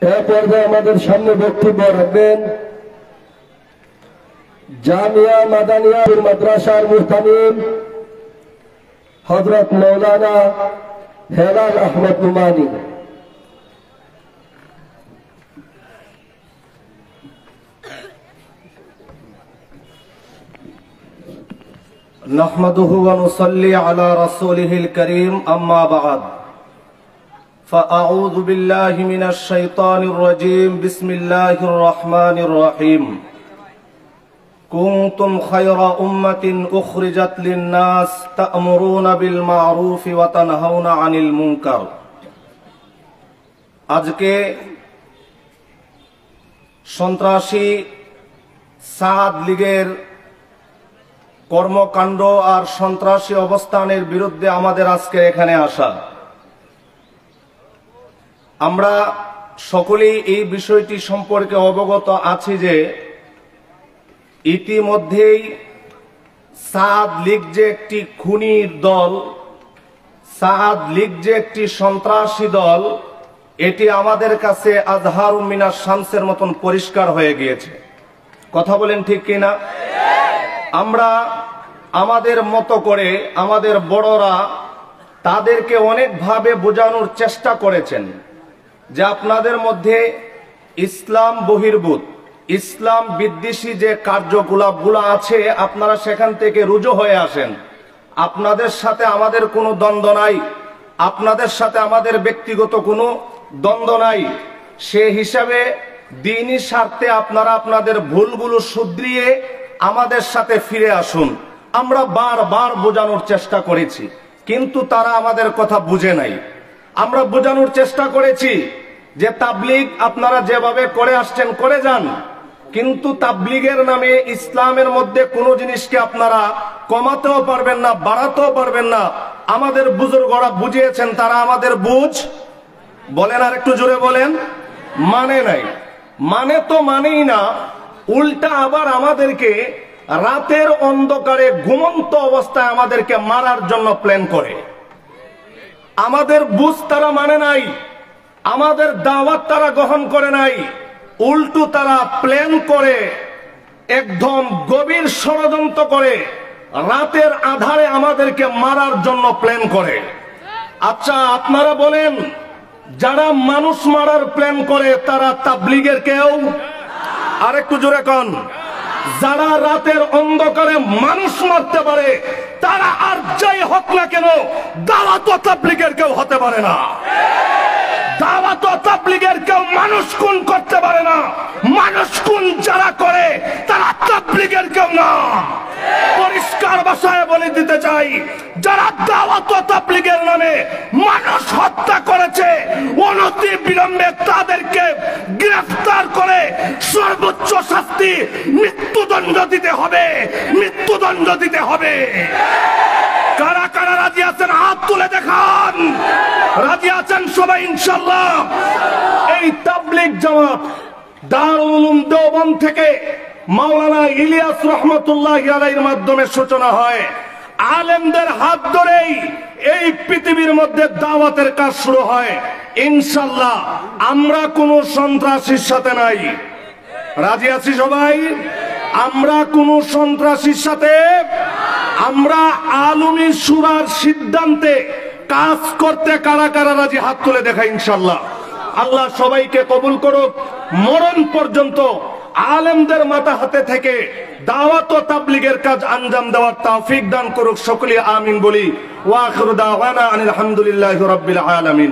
এ পর্যায়ে আমাদের সামনে বক্তব্য রাখবেন জামিয়া মাদানিয়া মাদ্রাসার মুহতামিম হযরত মাওলানা হেলাল আহমদ নুমানী। نحمده ونصلي على رسوله الكريم أما بعد فأعوذ بالله من الشيطان الرجيم بسم الله الرحمن الرحيم كنتم خير أمة أخرجت للناس تأمرون بالمعروف وتنهون عن المنكر। আজকে সন্ত্রাসী সাদ লীগের কর্মকাণ্ড আর সন্ত্রাসী অবস্থানের বিরুদ্ধে আমাদের আজকে এখানে আসা। আমরা সকলেই এই বিষয়টি সম্পর্কে অবগত আছি যে ইতিমধ্যেই সাদ লীগ যে একটি খুনির দল, সাদ লীগ যে একটি সন্ত্রাসী দল, এটি আমাদের কাছে আজহারুম মিনাশ শামসের মতন পরিষ্কার হয়ে গিয়েছে। কথা বলেন ঠিক কিনা? আমরা আমাদের মতো করে আমাদের বড়রা তাদেরকে অনেকভাবে বোঝানোর চেষ্টা করেছেন যে আপনাদের মধ্যে ইসলাম বহির্ভূত, ইসলাম বিদ্বেষী যে কার্যকলাপগুলো আছে আপনারা সেখান থেকে রুজু হয়ে আসেন। আপনাদের সাথে আমাদের কোনো দ্বন্দ্ব নাই, আপনাদের সাথে আমাদের ব্যক্তিগত কোনো দ্বন্দ্ব নাই। সে হিসাবে দ্বীনি স্বার্থে আপনারা আপনাদের ভুলগুলো শুধরিয়ে আমাদের সাথে ফিরে আসুন। আমরা বারবার বোঝানোর চেষ্টা করেছি, কিন্তু তারা আমাদের কথা বুঝে নাই। আমরা বোঝানোর চেষ্টা করেছি যে তাবলীগ আপনারা যেভাবে করে আসছেন করে যান, কিন্তু তাবলীগের নামে ইসলামের মধ্যে কোনো জিনিসকে আপনারা কমাতেও পারবেন না, বাড়াতেও পারবেন না। আমাদের বুজুর্গরা বুঝিয়েছেন, তারা আমাদের বুঝ বলেন, আর একটু জোরে বলেন, মানে নাই। মানে তো মানেই না, উল্টা আবার আমাদেরকে রাতের অন্ধকারে ঘুমন্ত অবস্থায় আমাদেরকে মারার জন্য প্ল্যান করে। আমাদের বুঝ তারা মানে নাই, আমাদের দাওয়াত তারা গ্রহণ করে নাই, উল্টো তারা প্ল্যান করে, একদম গভীর ষড়যন্ত্র করে রাতের আধারে আমাদেরকে মারার জন্য প্ল্যান করে। আচ্ছা আপনারা বলেন, যারা মানুষ মারার প্ল্যান করে তারা তাবলীগের কেউ? আর একটু জোরে কন। যারা রাতের অন্ধকারে মানুষ মারতে পারে তারা আর যাই হোক না কেন দাওয়াত তাবলীগের কেউ হতে পারে না। দাওয়াত তাবলীগের কেউ মানুষ খুন করতে পারে না। মানুষ খুন যারা করে তারা তাবলীগের কেউ না। পরিষ্কার ভাষায় বলে দিতে চাই, যারা দাওয়াত তাবলীগের নামে মানুষ হত্যা করেছে অনতি বিলম্বে তাদেরকে গ্রেফতার করে সর্বোচ্চ শাস্তি মৃত্যুদণ্ড দিতে হবে, মৃত্যুদণ্ড দিতে হবে। কারা কারা রাজি আছেন হাত তুলে দেখান। রাজি আছেন সবাই ইনশাআল্লাহ? এই তাবলীগ জামাত দারুল উলুম দেওবন্দ থেকে মাওলানা ইলিয়াস রহমাতুল্লাহি আলাইহির মাধ্যমে সূচনা হয়। আলেমদের হাত ধরেই এই পৃথিবীর মধ্যে দাওয়াতের কাজ শুরু হয়। ইনশাআল্লাহ আমরা কোনো সন্ত্রাসীর সাথে নাই। রাজি আছি সবাই? আমরা কোনো সন্ত্রাসীর সাথে, আমরা আলমী শুরার সিদ্ধান্তে কাজ করতে কারা কারা রাজি হাত তুলে দেখা ইনশাআল্লাহ। আল্লাহ সবাইকে কবুল করুক। মরণ পর্যন্ত আলেমদের মাথা হাতে থেকে দাওয়াত ও তাবলীগের কাজ আঞ্জাম দেওয়ার তৌফিক দান করুক। সকলে আমিন বলি। ওয়া আখিরু দাওয়ানা আনিল হামদুলিল্লাহি রাব্বিল আলামিন।